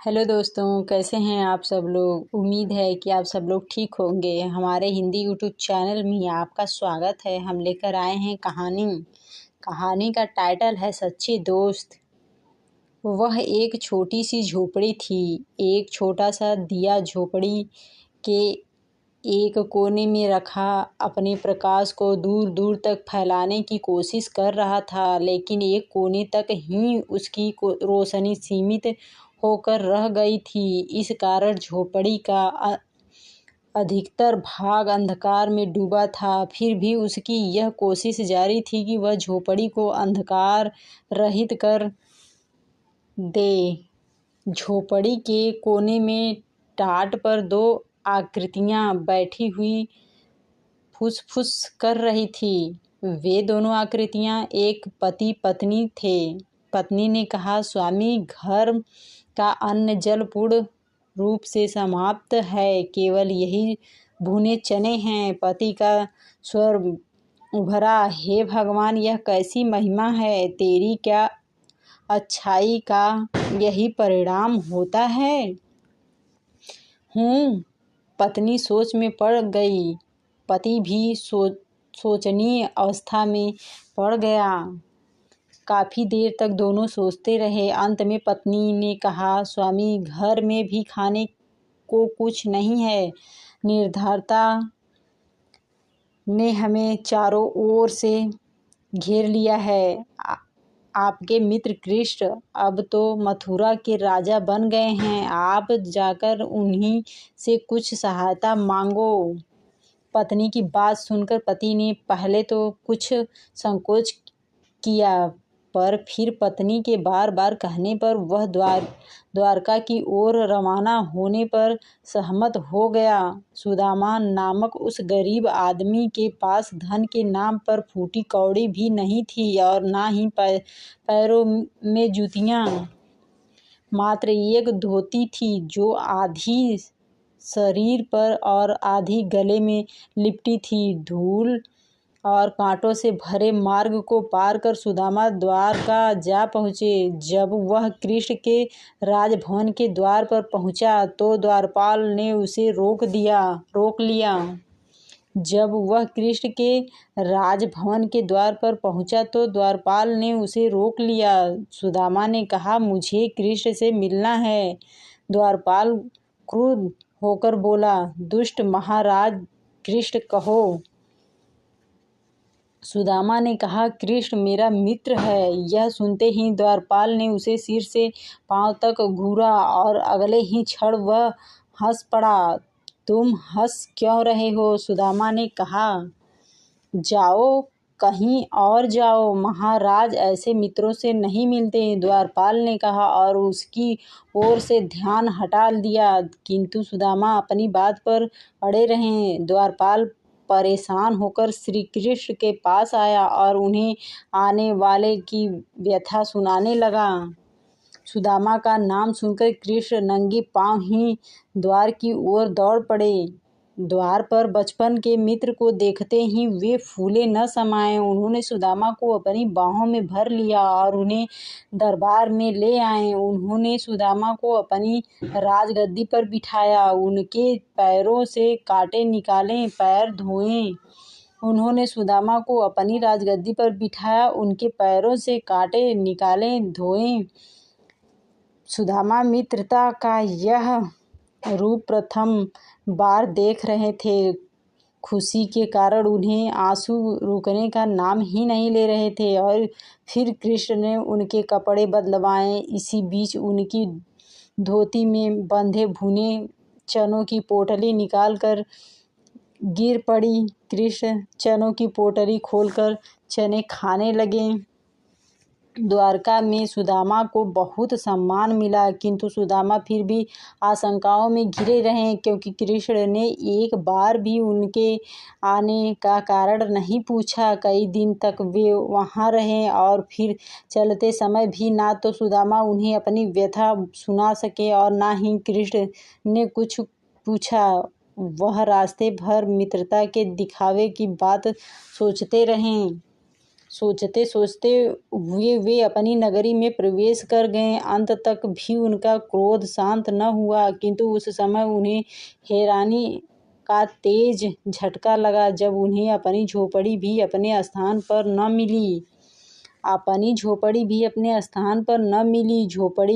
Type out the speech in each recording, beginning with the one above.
Hello दोस्तों, कैसे हैं आप सब लोग। उम्मीद है कि आप सब लोग ठीक होंगे। हमारे हिंदी यूट्यूब चैनल में आपका स्वागत है। हम लेकर आए हैं कहानी का टाइटल है सच्चे दोस्त। वह एक छोटी सी झोपड़ी थी। एक छोटा सा दिया झोपड़ी के एक कोने में रखा अपने प्रकाश को दूर दूर तक फैलाने की कोशिश कर रहा था, लेकिन एक कोने तक ही उसकी रोशनी सीमित होकर रह गई थी। इस कारण झोपड़ी का अधिकतर भाग अंधकार में डूबा था। फिर भी उसकी यह कोशिश जारी थी कि वह झोपड़ी को अंधकार रहित कर दे। झोपड़ी के कोने में टाट पर दो आकृतियां बैठी हुई फुसफुस कर रही थी। वे दोनों आकृतियां एक पति पत्नी थे। पत्नी ने कहा, स्वामी, घर का अन्न जल पूर्ण रूप से समाप्त है, केवल यही भुने चने हैं। पति का स्वर उभरा, हे भगवान, यह कैसी महिमा है। तेरी क्या अच्छाई का यही परिणाम होता है। पत्नी सोच में पड़ गई। पति भी सोचनीय अवस्था में पड़ गया। काफी देर तक दोनों सोचते रहे। अंत में पत्नी ने कहा, स्वामी, घर में भी खाने को कुछ नहीं है। निर्धनता ने हमें चारों ओर से घेर लिया है। आपके मित्र कृष्ण अब तो मथुरा के राजा बन गए हैं। आप जाकर उन्हीं से कुछ सहायता मांगो। पत्नी की बात सुनकर पति ने पहले तो कुछ संकोच किया, पर फिर पत्नी के बार बार कहने पर वह द्वारका की ओर रवाना होने पर सहमत हो गया। सुदामा नामक उस गरीब आदमी के पास धन के नाम पर फूटी कौड़ी भी नहीं थी और ना ही पैरों में जूतियां। मात्र एक धोती थी जो आधी शरीर पर और आधी गले में लिपटी थी। धूल और कांटों से भरे मार्ग को पार कर सुदामा द्वारका जा पहुँचे। जब वह कृष्ण के राजभवन के द्वार पर पहुँचा तो द्वारपाल ने उसे रोक लिया। जब वह कृष्ण के राजभवन के द्वार पर पहुँचा तो द्वारपाल ने उसे रोक लिया। सुदामा ने कहा, मुझे कृष्ण से मिलना है। द्वारपाल क्रुद्ध होकर बोला, दुष्ट महाराज, कृष्ण कहो। सुदामा ने कहा, कृष्ण मेरा मित्र है। यह सुनते ही द्वारपाल ने उसे सिर से पांव तक घूरा और अगले ही क्षण वह हंस पड़ा। तुम हंस क्यों रहे हो? सुदामा ने कहा, जाओ, कहीं और जाओ, महाराज ऐसे मित्रों से नहीं मिलते। द्वारपाल ने कहा और उसकी ओर से ध्यान हटा दिया, किंतु सुदामा अपनी बात पर अड़े रहे। द्वारपाल परेशान होकर श्री कृष्ण के पास आया और उन्हें आने वाले की व्यथा सुनाने लगा। सुदामा का नाम सुनकर कृष्ण नंगे पांव ही द्वार की ओर दौड़ पड़े। द्वार पर बचपन के मित्र को देखते ही वे फूले न समाये। उन्होंने सुदामा को अपनी बाहों में भर लिया और उन्हें दरबार में ले आए। उन्होंने सुदामा को अपनी राजगद्दी पर बिठाया, उनके पैरों से कांटे निकाले, पैर धोए। उन्होंने सुदामा को अपनी राजगद्दी पर बिठाया, उनके पैरों से कांटे निकाले, धोए। सुदामा मित्रता का यह रूप प्रथम बार देख रहे थे। खुशी के कारण उन्हें आंसू रुकने का नाम ही नहीं ले रहे थे। और फिर कृष्ण ने उनके कपड़े बदलवाए। इसी बीच उनकी धोती में बंधे भुने चनों की पोटली निकालकर गिर पड़ी। कृष्ण चनों की पोटली खोलकर चने खाने लगे। द्वारका में सुदामा को बहुत सम्मान मिला, किंतु सुदामा फिर भी आशंकाओं में घिरे रहे, क्योंकि कृष्ण ने एक बार भी उनके आने का कारण नहीं पूछा। कई दिन तक वे वहां रहे और फिर चलते समय भी ना तो सुदामा उन्हें अपनी व्यथा सुना सके और ना ही कृष्ण ने कुछ पूछा। वह रास्ते भर मित्रता के दिखावे की बात सोचते रहे। सोचते सोचते हुए वे अपनी नगरी में प्रवेश कर गए। अंत तक भी उनका क्रोध शांत न हुआ, किंतु उस समय उन्हें हैरानी का तेज झटका लगा जब उन्हें अपनी झोपड़ी भी अपने स्थान पर न मिली। झोपड़ी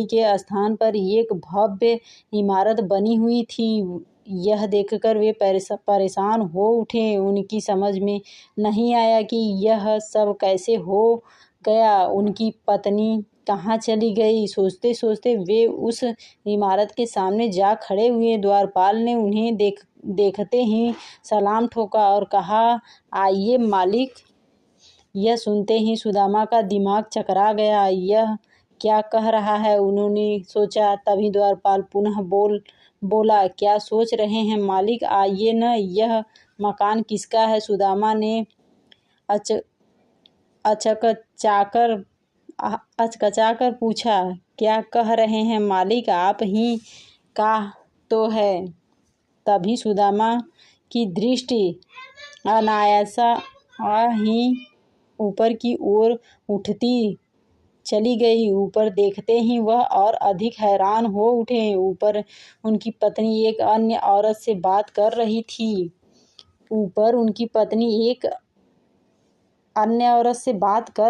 के स्थान पर एक भव्य इमारत बनी हुई थी। यह देखकर वे परेशान हो उठे। उनकी समझ में नहीं आया कि यह सब कैसे हो गया, उनकी पत्नी कहाँ चली गई। सोचते सोचते वे उस इमारत के सामने जा खड़े हुए। द्वारपाल ने उन्हें देखते ही सलाम ठोका और कहा, आइए मालिक। यह सुनते ही सुदामा का दिमाग चकरा गया। यह क्या कह रहा है, उन्होंने सोचा। तभी द्वारपाल पुनः बोला, क्या सोच रहे हैं मालिक, आइए न। यह मकान किसका है? सुदामा ने अचकचाकर पूछा। क्या कह रहे हैं मालिक, आप ही का तो है। तभी सुदामा की दृष्टि अनायासा ही ऊपर की ओर उठती चली गई। ऊपर देखते ही वह और अधिक हैरान हो उठे। ऊपर उनकी पत्नी एक अन्य औरत से बात कर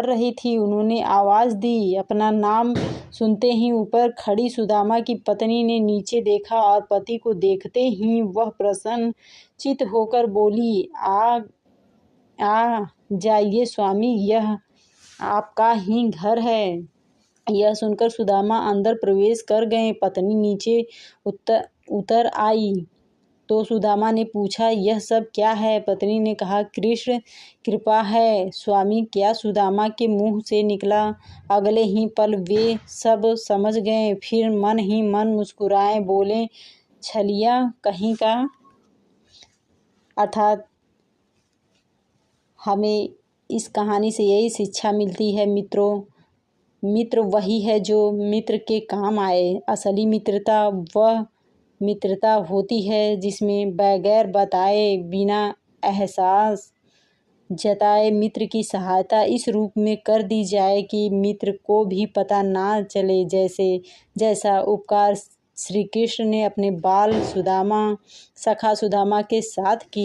रही थी। उन्होंने आवाज दी। अपना नाम सुनते ही ऊपर खड़ी सुदामा की पत्नी ने नीचे देखा और पति को देखते ही वह प्रसन्नचित्त होकर बोली, आ जाइए स्वामी, यह आपका ही घर है। यह सुनकर सुदामा अंदर प्रवेश कर गए। पत्नी नीचे उतर आई तो सुदामा ने पूछा, यह सब क्या है? पत्नी ने कहा, कृष्ण कृपा है स्वामी। क्या सुदामा के मुंह से निकला। अगले ही पल वे सब समझ गए। फिर मन ही मन मुस्कुराए, बोले, छलिया कहीं का। अर्थात हमें इस कहानी से यही शिक्षा मिलती है मित्रों, मित्र वही है जो मित्र के काम आए। असली मित्रता वह मित्रता होती है जिसमें बगैर बताए, बिना एहसास जताए मित्र की सहायता इस रूप में कर दी जाए कि मित्र को भी पता ना चले। जैसा उपकार श्री कृष्ण ने अपने बाल सखा सुदामा के साथ किया।